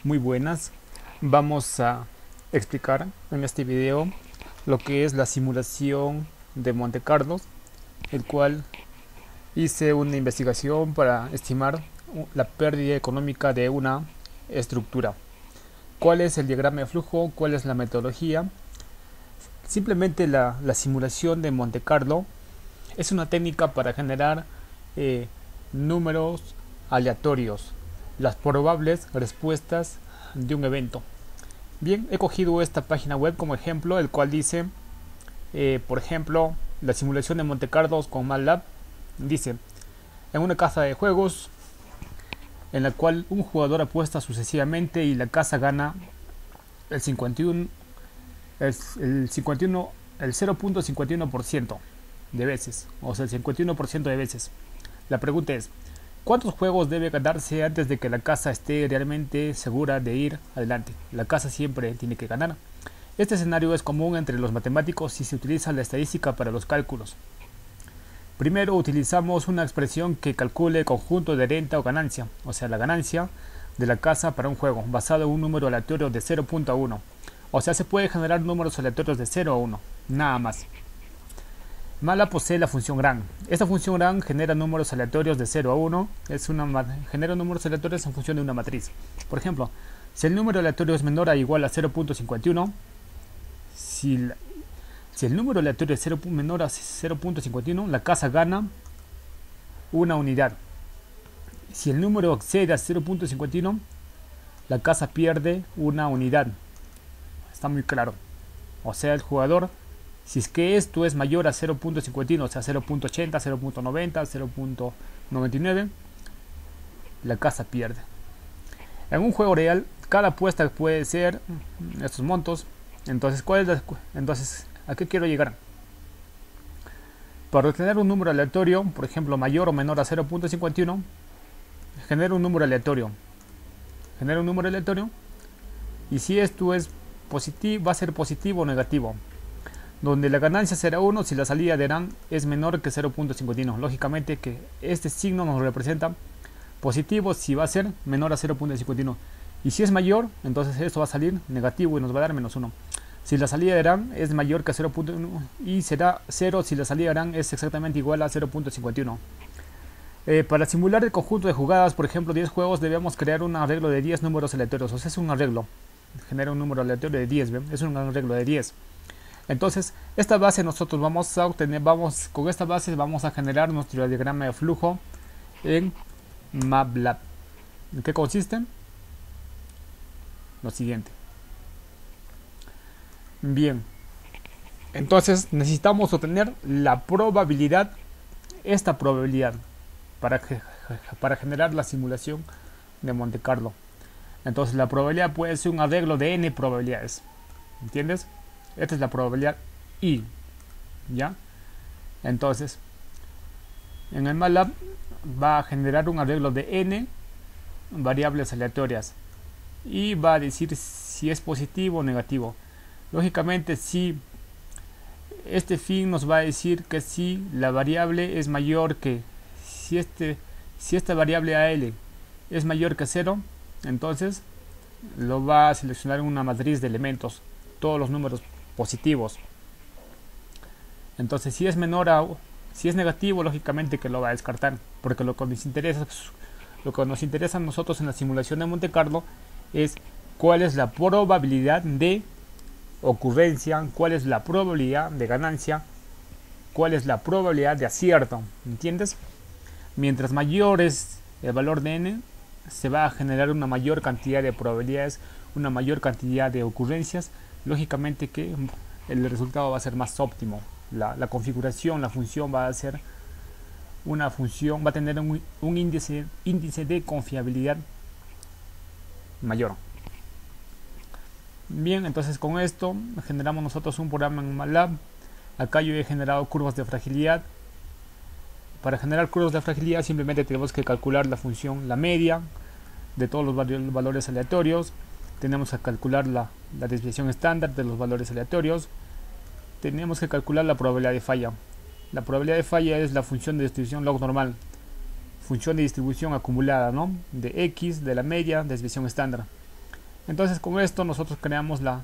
Muy buenas. Vamos a explicar en este video lo que es la simulación de Monte Carlo, el cual hice una investigación para estimar la pérdida económica de una estructura. ¿Cuál es el diagrama de flujo? ¿Cuál es la metodología? Simplemente la simulación de Monte Carlo es una técnica para generar eh, números aleatorios, las probables respuestas de un evento. Bien, he cogido esta página web como ejemplo, el cual dice, por ejemplo, la simulación de Monte Carlo con MATLAB. Dice, en una casa de juegos en la cual un jugador apuesta sucesivamente y la casa gana el 51, el 51, el 0.51% de veces, o sea, el 51% de veces. La pregunta es, ¿cuántos juegos debe ganarse antes de que la casa esté realmente segura de ir adelante? La casa siempre tiene que ganar. Este escenario es común entre los matemáticos si se utiliza la estadística para los cálculos. Primero utilizamos una expresión que calcule el conjunto de renta o ganancia, o sea, la ganancia de la casa para un juego, basado en un número aleatorio de 0.1. O sea, se puede generar números aleatorios de 0 a 1, nada más. MATLAB posee la función GRAN. Esta función GRAN genera números aleatorios de 0 a 1. Genera números aleatorios en función de una matriz. Por ejemplo, si el número aleatorio es menor o igual a 0.51, si el número aleatorio es menor a 0.51, la casa gana una unidad. Si el número excede a 0.51, la casa pierde una unidad. Está muy claro. O sea, el jugador, si es que esto es mayor a 0.51, o sea 0.80, 0.90, 0.99, la casa pierde. En un juego real, cada apuesta puede ser estos montos. Entonces, ¿a qué quiero llegar? Para obtener un número aleatorio, por ejemplo, mayor o menor a 0.51, genera un número aleatorio. Y si esto es positivo, va a ser positivo o negativo, donde la ganancia será 1 si la salida de RAN es menor que 0.51. Lógicamente que este signo nos representa positivo si va a ser menor a 0.51. Y si es mayor, entonces esto va a salir negativo y nos va a dar menos 1. Si la salida de RAN es mayor que 0.1 y será 0 si la salida de RAN es exactamente igual a 0.51. Para simular el conjunto de jugadas, por ejemplo 10 juegos, debemos crear un arreglo de 10 números aleatorios. O sea, es un arreglo. Genera un número aleatorio de 10, ¿ven? Es un arreglo de 10. Entonces, esta base nosotros vamos a obtener, con esta base vamos a generar nuestro diagrama de flujo en MATLAB. ¿En qué consiste? Lo siguiente. Bien, entonces necesitamos obtener la probabilidad, esta probabilidad, para generar la simulación de Monte Carlo. Entonces la probabilidad puede ser un arreglo de n probabilidades. ¿Entiendes? Esta es la probabilidad I. ¿Ya? Entonces, en el MATLAB va a generar un arreglo de n variables aleatorias y va a decir si es positivo o negativo. Lógicamente, si este fin nos va a decir que si la variable es mayor que si esta variable AL es mayor que 0, entonces lo va a seleccionar en una matriz de elementos, todos los números positivos. Entonces, si es negativo, lógicamente que lo va a descartar, porque lo que nos interesa a nosotros en la simulación de Monte Carlo es cuál es la probabilidad de ocurrencia, cuál es la probabilidad de ganancia, cuál es la probabilidad de acierto. ¿Entiendes? Mientras mayor es el valor de n, se va a generar una mayor cantidad de probabilidades, una mayor cantidad de ocurrencias. Lógicamente que el resultado va a ser más óptimo. La configuración, la función va a ser una función, va a tener un índice de confiabilidad mayor. Bien, entonces con esto generamos nosotros un programa en MATLAB. Acá yo he generado curvas de fragilidad. Para generar curvas de fragilidad simplemente tenemos que calcular la función, la media de todos los valores aleatorios. Tenemos que calcular la desviación estándar de los valores aleatorios. Tenemos que calcular la probabilidad de falla. La probabilidad de falla es la función de distribución log normal, función de distribución acumulada, ¿no? De x, de la media, desviación estándar. Entonces con esto nosotros creamos la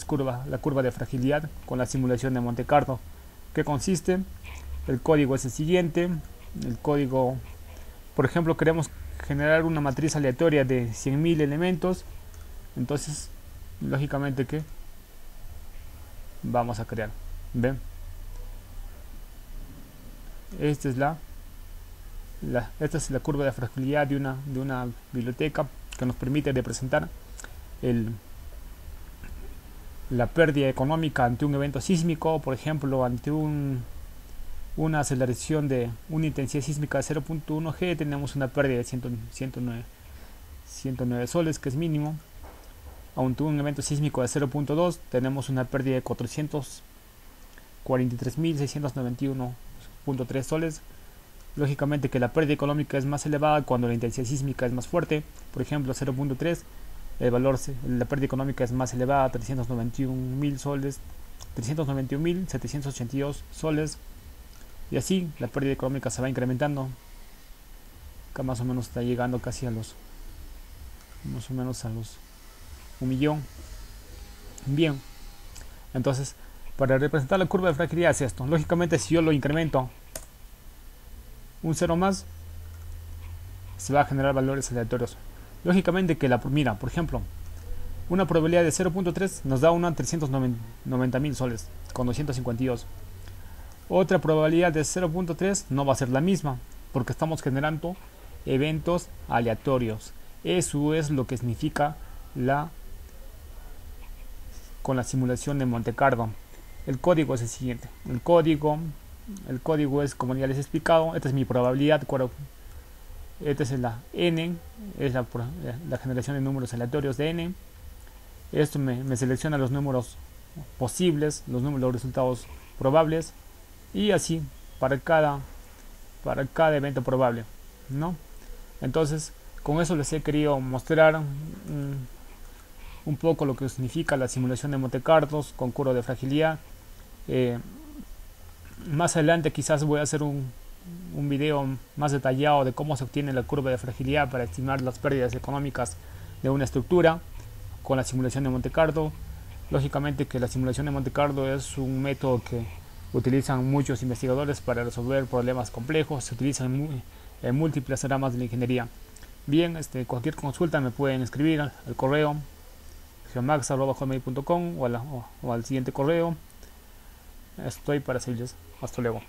curva de fragilidad con la simulación de Monte Carlo. ¿Qué consiste? El código es el siguiente. El código, por ejemplo, queremos generar una matriz aleatoria de 100.000 elementos. Entonces, lógicamente que vamos a crear. ¿Ven? Esta es esta es la curva de fragilidad de una biblioteca que nos permite representar la pérdida económica ante un evento sísmico, por ejemplo, ante una aceleración de una intensidad sísmica de 0.1 G, tenemos una pérdida de 109 soles, que es mínimo. Ante un evento sísmico de 0.2 tenemos una pérdida de 443.691.3 soles. Lógicamente que la pérdida económica es más elevada cuando la intensidad sísmica es más fuerte. Por ejemplo, 0.3, la pérdida económica es más elevada, 391.000 soles, 391.782 soles. Y así la pérdida económica se va incrementando. Acá más o menos está llegando casi a los 1.000.000. Bien, entonces para representar la curva de fragilidad es esto. Lógicamente, si yo lo incremento un 0 más, se va a generar valores aleatorios. Lógicamente que mira, por ejemplo, una probabilidad de 0.3 nos da una 390.000 soles con 252. Otra probabilidad de 0.3 no va a ser la misma, porque estamos generando eventos aleatorios. Eso es lo que significa con la simulación de Monte Carlo. El código es el siguiente. El código es, como ya les he explicado, esta es mi probabilidad. Esta es la n, es la generación de números aleatorios de n. Esto me selecciona los números posibles, los resultados probables, y así para cada evento probable, ¿no? Entonces, con eso les he querido mostrar un poco lo que significa la simulación de Monte Carlo con curva de fragilidad. Más adelante quizás voy a hacer un video más detallado de cómo se obtiene la curva de fragilidad para estimar las pérdidas económicas de una estructura con la simulación de Monte Carlo. Lógicamente que la simulación de Monte Carlo es un método que utilizan muchos investigadores para resolver problemas complejos. Se utilizan en múltiples ramas de la ingeniería. Bien, cualquier consulta me pueden escribir al correo geomax@hotmail.com o al siguiente correo. Estoy para servirles. Hasta luego.